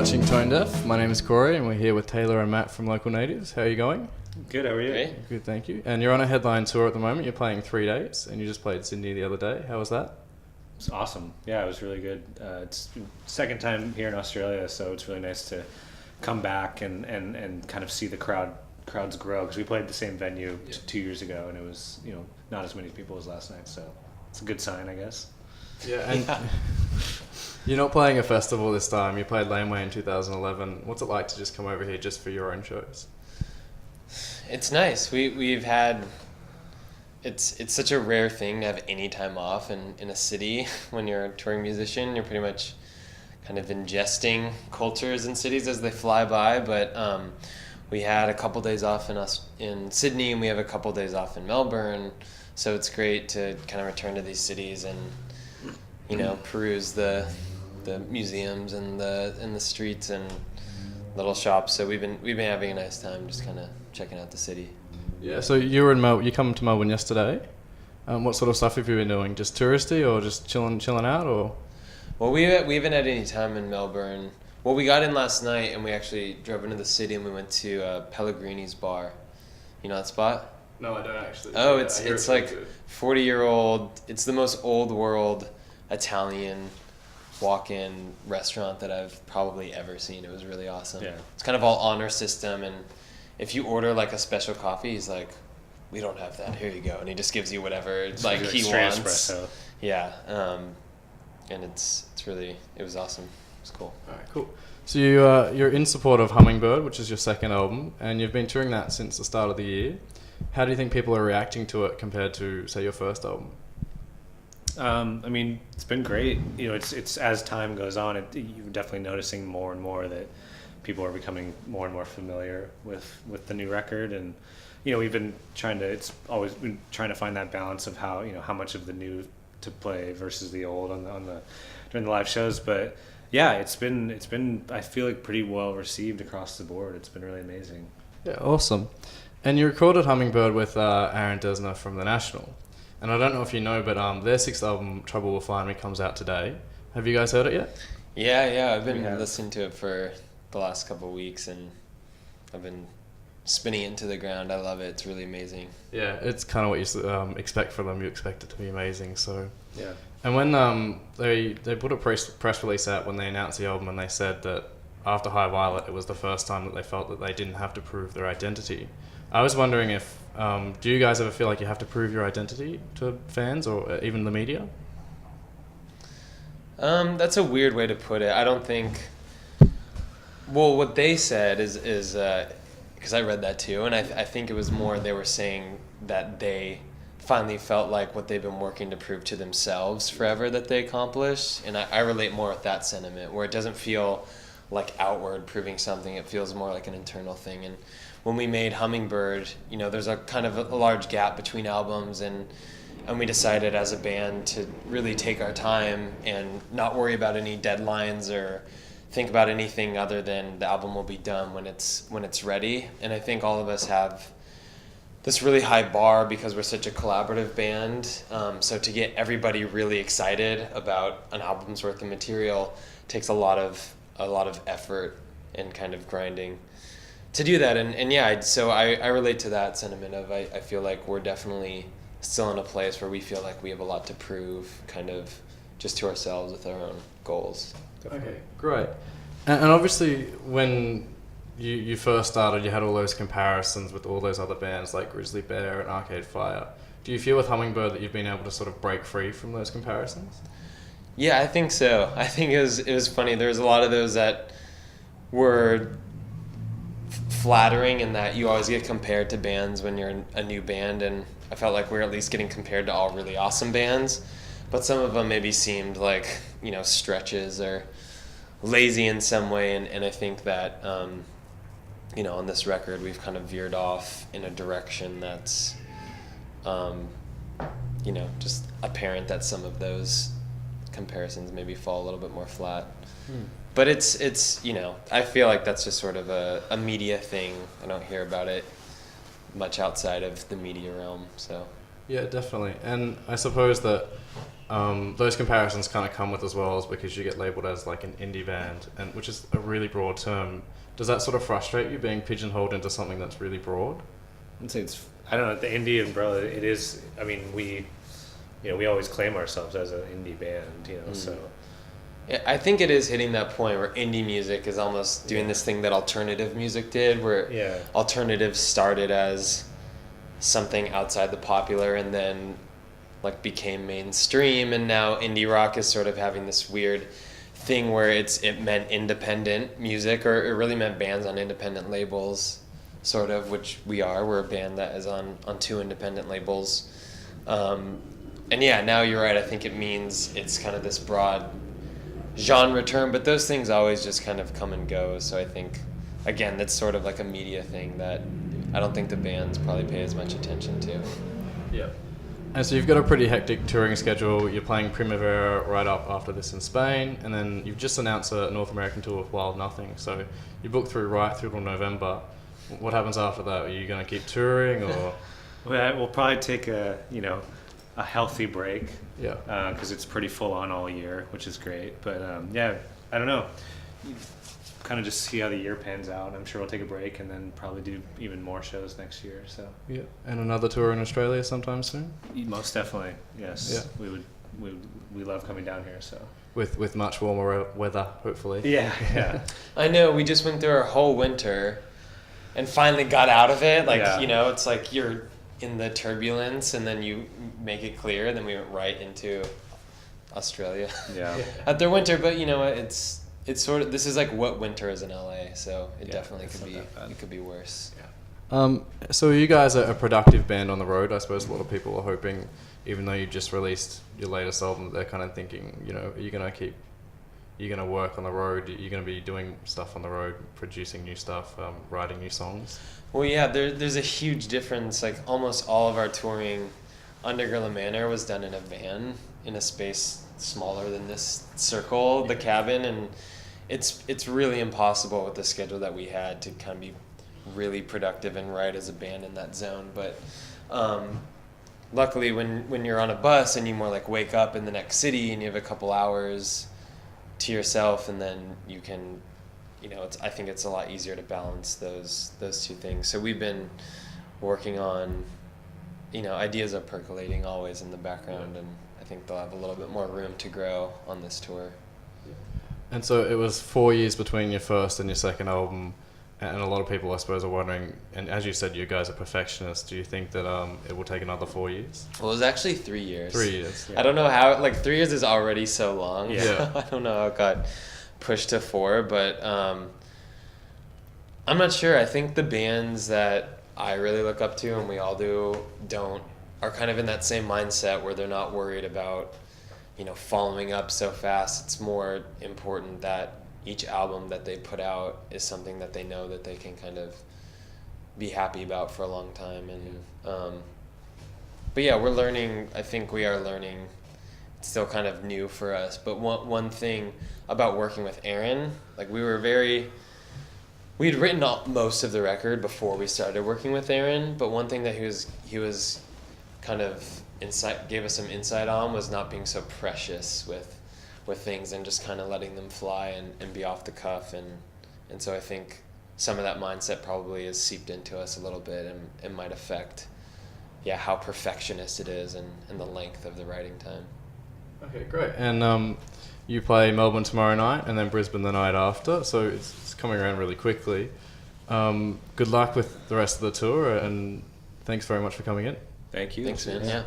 watching Tone Deaf. My name is Corey and we're here with Taylor and Matt from Local Natives. How are you going? Good, how are you? Great. Good, thank you. And you're on a headline tour at the moment. You're playing 3 dates and you just played Sydney the other day. How was that? It's awesome. Yeah, it was really good. It's second time here in Australia, so it's really nice to come back and kind of see the crowds grow, because we played the same venue 2 years ago and it was, not as many people as last night, so it's a good sign, I guess. Yeah, and you're not playing a festival this time. You played Laneway in 2011. What's it like to just come over here just for your own shows? It's nice. We've had it's such a rare thing to have any time off in a city. When you're a touring musician, you're pretty much kind of ingesting cultures in cities as they fly by. But we had a couple days off in Sydney, and we have a couple days off in Melbourne. So it's great to kind of return to these cities and peruse the museums and the streets and little shops. So we've been having a nice time just kind of checking out the city. Yeah. So you were in Melbourne. You come to Melbourne yesterday. What sort of stuff have you been doing? Just touristy or just chilling out or? Well, we haven't had any time in Melbourne. Well, we got in last night and we actually drove into the city and we went to Pellegrini's bar. You know that spot? No, I don't actually. Oh, it's like 40-year-old. It's the most old world Italian walk-in restaurant that I've probably ever seen. It was really awesome. Yeah. It's kind of all honor system, and if you order like a special coffee, he's like, "We don't have that. Here you go," and he just gives you whatever he wants. Espresso. Yeah, and it was awesome. It was cool. All right, cool. So you're in support of Hummingbird, which is your second album, and you've been touring that since the start of the year. How do you think people are reacting to it compared to, say, your first album? It's been great. It's as time goes on, you're definitely noticing more and more that people are becoming more and more familiar with the new record, and we've been trying to find that balance of how much of the new to play versus the old during the live shows. But yeah, it's been I feel like pretty well received across the board. It's been really amazing. Yeah, awesome. And you recorded Hummingbird with Aaron Dessner from The National. And I don't know if you know, but their sixth album, Trouble Will Find Me, comes out today. Have you guys heard it yet? Yeah, I've been listening to it for the last couple of weeks, and I've been spinning it into the ground. I love it. It's really amazing. Yeah, it's kind of what you expect from them. You expect it to be amazing. So yeah. And when they put a press release out when they announced the album, and they said that after High Violet, it was the first time that they felt that they didn't have to prove their identity. I was wondering if, do you guys ever feel like you have to prove your identity to fans or even the media? That's a weird way to put it. I don't think... Well, what they said is because I read that too, and I think it was more they were saying that they finally felt like what they've been working to prove to themselves forever that they accomplished, and I relate more with that sentiment, where it doesn't feel like outward proving something. It feels more like an internal thing. And when we made Hummingbird, there's a kind of a large gap between albums, and we decided as a band to really take our time and not worry about any deadlines or think about anything other than the album will be done when it's ready. And I think all of us have this really high bar because we're such a collaborative band. So to get everybody really excited about an album's worth of material takes a lot of effort and kind of grinding to do that. And yeah, so I relate to that sentiment of I feel like we're definitely still in a place where we feel like we have a lot to prove, kind of just to ourselves with our own goals. Okay, great. And obviously when you first started, you had all those comparisons with all those other bands like Grizzly Bear and Arcade Fire. Do you feel with Hummingbird that you've been able to sort of break free from those comparisons? Yeah, I think so. I think it was funny. There's a lot of those that were flattering in that you always get compared to bands when you're a new band, and I felt like we're at least getting compared to all really awesome bands, but some of them maybe seemed like stretches or lazy in some way, and I think that on this record we've kind of veered off in a direction that's just apparent that some of those comparisons maybe fall a little bit more flat. But it's I feel like that's just sort of a media thing. I don't hear about it much outside of the media realm. So yeah, definitely. And I suppose that those comparisons kind of come with as well, is because you get labeled as like an indie band, and which is a really broad term. Does that sort of frustrate you, being pigeonholed into something that's really broad? I'd say I don't know, the indie umbrella, it is, I mean, we always claim ourselves as an indie band, so. Yeah, I think it is hitting that point where indie music is almost doing this thing that alternative music did, where alternative started as something outside the popular and then like became mainstream, and now indie rock is sort of having this weird thing where it meant independent music, or it really meant bands on independent labels, sort of, which we're a band that is on 2 independent labels. And yeah, now you're right, I think it means it's kind of this broad genre term, but those things always just kind of come and go, so I think, again, that's sort of like a media thing that I don't think the bands probably pay as much attention to. Yeah. And so you've got a pretty hectic touring schedule. You're playing Primavera right up after this in Spain, and then you've just announced a North American tour with Wild Nothing. So you booked right through till November. What happens after that? Are you going to keep touring, or? We'll probably take a healthy break. Yeah. Because it's pretty full on all year, which is great. But I don't know. Kind of just see how the year pans out. I'm sure we'll take a break and then probably do even more shows next year. So. Yeah. And another tour in Australia sometime soon? Most definitely. Yes. Yeah. We love coming down here. So. With much warmer weather, hopefully. Yeah. I know. We just went through our whole winter, and finally got out of it. Like it's like you're in the turbulence, and then you make it clear, and then we went right into Australia. Yeah. At their winter, but it's sort of, this is like what winter is in LA, so it definitely could be worse. Yeah. So you guys are a productive band on the road. I suppose a lot of people are hoping, even though you just released your latest album, they're kind of thinking, are you going to work on the road? Are you going to be doing stuff on the road, producing new stuff, writing new songs? Well, yeah, there's a huge difference. Like almost all of our touring under Gorilla Manor was done in a van, in a space smaller than this circle, the cabin, and it's really impossible with the schedule that we had to kind of be really productive and write as a band in that zone. But luckily, when you're on a bus and you more like wake up in the next city and you have a couple hours to yourself, and then you can, I think it's a lot easier to balance those 2 things. So we've been working on, ideas are percolating always in the background, and I think they'll have a little bit more room to grow on this tour. And so it was 4 years between your first and your second album, and a lot of people, I suppose, are wondering, and as you said, you guys are perfectionists, do you think that it will take another 4 years? Well, it was actually 3 years. 3 years. Yeah. I don't know how, 3 years is already so long. Yeah. So I don't know how it got pushed to 4, but I'm not sure. I think the bands that I really look up to, and we all do, are kind of in that same mindset where they're not worried about, following up so fast. It's more important that each album that they put out is something that they know that they can kind of be happy about for a long time. And but yeah, we're learning. I think we are learning. It's still kind of new for us. But one thing about working with Aaron, we'd written most of the record before we started working with Aaron. But one thing that he was kind of gave us some insight on was not being so precious with things, and just kind of letting them fly and be off the cuff, and so I think some of that mindset probably is seeped into us a little bit, and might affect how perfectionist it is, and the length of the writing time. Okay, great. And you play Melbourne tomorrow night and then Brisbane the night after, so it's coming around really quickly. Good luck with the rest of the tour, and thanks very much for coming in. Thank you. Thanks, man. Yeah.